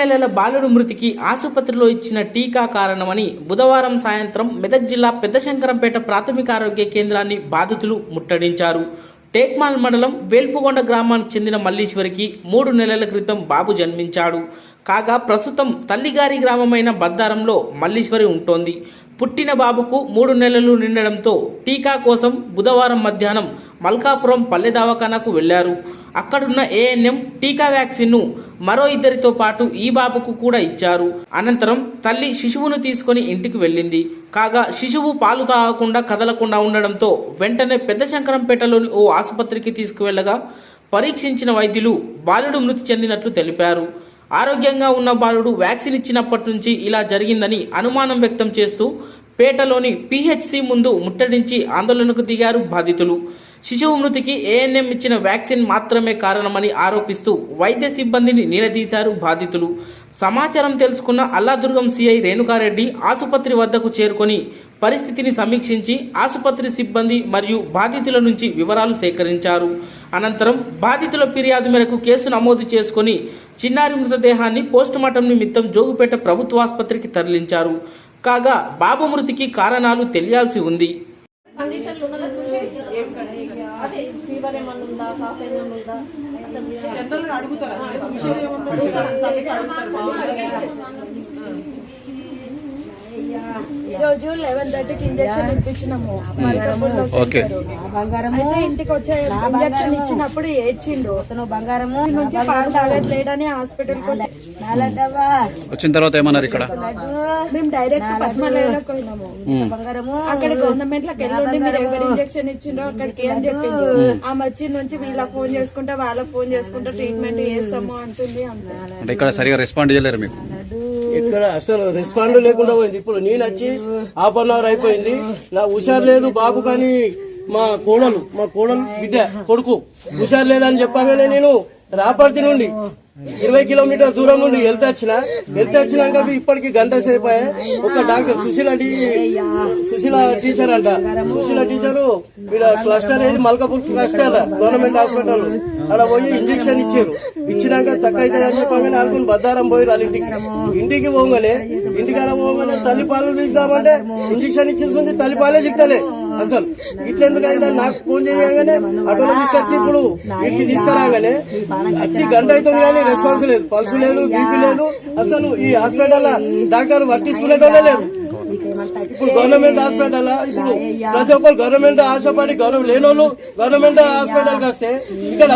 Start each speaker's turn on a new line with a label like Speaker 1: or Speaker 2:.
Speaker 1: నెలల బాలుడు మృతికి ఆసుపత్రిలో ఇచ్చిన టీకా కారణమని బుధవారం సాయంత్రం మెదక్ జిల్లా పెద్దశంకరంపేట ప్రాథమిక ఆరోగ్య కేంద్రాన్ని బాధితులు ముట్టడించారు. టేక్మాల్ మండలం వేల్పుగొండ గ్రామానికి చెందిన మల్లీశ్వరికి 3 నెలల క్రితం బాబు జన్మించాడు. కాగా ప్రస్తుతం తల్లిగారి గ్రామమైన బద్దారంలో మల్లీశ్వరి ఉంటోంది. పుట్టిన బాబుకు 3 నెలలు నిండడంతో టీకా కోసం బుధవారం మధ్యాహ్నం మల్కాపురం పల్లె దవాఖానాకు వెళ్లారు. అక్కడున్న ఏఎన్ఎం టీకా వ్యాక్సిన్ను మరో 2తో పాటు ఈ బాబుకు కూడా ఇచ్చారు. అనంతరం తల్లి శిశువును తీసుకుని ఇంటికి వెళ్ళింది. కాగా శిశువు పాలు తాగకుండా కదలకుండా ఉండడంతో వెంటనే పెద్దశంకరంపేటలోని ఓ ఆసుపత్రికి తీసుకువెళ్లగా పరీక్షించిన వైద్యులు బాలుడు మృతి చెందినట్లు తెలిపారు. ఆరోగ్యంగా ఉన్న బాలుడు వ్యాక్సిన్ ఇచ్చినప్పటి నుంచి ఇలా జరిగిందని అనుమానం వ్యక్తం చేస్తూ పేటలోని పిహెచ్సి ముందు ముట్టడించి ఆందోళనకు దిగారు బాధితులు. శిశువు మృతికి ఏఎన్ఎం ఇచ్చిన వ్యాక్సిన్ మాత్రమే కారణమని ఆరోపిస్తూ వైద్య సిబ్బందిని నిలదీశారు బాధితులు. సమాచారం తెలుసుకున్న అల్లాదుర్గం సిఐ రేణుకారెడ్డి ఆసుపత్రి వద్దకు చేరుకొని పరిస్థితిని సమీక్షించి ఆసుపత్రి సిబ్బంది మరియు బాధితుల నుంచి వివరాలు సేకరించారు. అనంతరం బాధితుల ఫిర్యాదు మేరకు కేసు నమోదు చేసుకుని చిన్నారి మృతదేహాన్ని పోస్టుమార్టం నిమిత్తం జోగుపేట ప్రభుత్వాసుపత్రికి తరలించారు. కాగా బాబు మృతికి కారణాలు తెలియాల్సి ఉంది.
Speaker 2: ఈరోజు 11:30కి ఇంజక్షన్ ఇప్పించినాము. అయితే ఇంటికి వచ్చే ఇంజక్షన్ ఇచ్చినప్పుడు ఏడ్చిండు. బంగారం నుంచి పాలు తాగట్లేడని హాస్పిటల్
Speaker 3: వచ్చిన తర్వాత ఏమన్నారు? ఇక్కడ
Speaker 2: మేము డైరెక్ట్ పద్మాలయంలోకి పోయినాము. అక్కడ గవర్నమెంట్ లోకి వెళ్ళండి, మీరు ఎక్కడ ఇంజక్షన్ ఇచ్చిండ్రో అక్కడికి అని చెప్పింది. ఆమె వచ్చి నుంచి వీళ్ళకి ఫోన్ చేసుకుంటా వాళ్ళకి ఫోన్ చేసుకుంటా ట్రీట్మెంట్ చేస్తాము అంటుంది.
Speaker 3: అంటే ఇక్కడ సరిగా రెస్పాండ్ చేయలేరు మీకు?
Speaker 4: ఇక్కడ అసలు రెస్పాండ్ లేకుండా పోయింది. ఇప్పుడు నేను వచ్చి ½ అన్ అవర్ అయిపోయింది. నా హుషారు లేదు బాబు, కానీ మా కోడలు బిడ్డ కొడుకు హుషారు లేదని చెప్పగానే నేను రాపర్తి నుండి 20 కిలోమీటర్ దూరం నుండి వెళ్తే వచ్చినాక ఇప్పటికి గంట సేపు ఒక డాక్టర్ సుశీల టీచర్ అంట. సుశీల టీచరు ఇక్కడ క్లస్టర్ ఏది మల్కాపూర్ క్లస్టర్ గవర్నమెంట్ హాస్పిటల్ అక్కడ పోయి ఇంజక్షన్ ఇచ్చారు. ఇచ్చినాక తక్కువ అవుతుంది అని చెప్పగానే అనుకుని బద్దారం పోయి వాళ్ళ ఇంటికి పోగానే తల్లి పాలు దిగుతామంటే ఇంజక్షన్ ఇచ్చేస్తుంది, తల్లి పాలే దిగుతలే. అసలు ఇట్లెందుకు అయితే నాకు ఫోన్ చేయగానే అటోలో తీసుకొచ్చి ఇప్పుడు ఇంటికి తీసుకురాగానే వచ్చి గంట అవుతుంది కానీ రెస్పాన్స్ లేదు, పల్స్ లేదు, బీపీ లేదు. అసలు ఈ హాస్పిటల్ డాక్టర్ పట్టించుకునేటోళ్ళే లేరు. ఇప్పుడు గవర్నమెంట్ హాస్పిటల్ ఇప్పుడు ప్రతి ఒక్కరు గవర్నమెంట్ ఆశపడి లేనోళ్ళు గవర్నమెంట్ హాస్పిటల్కి వస్తే ఇక్కడ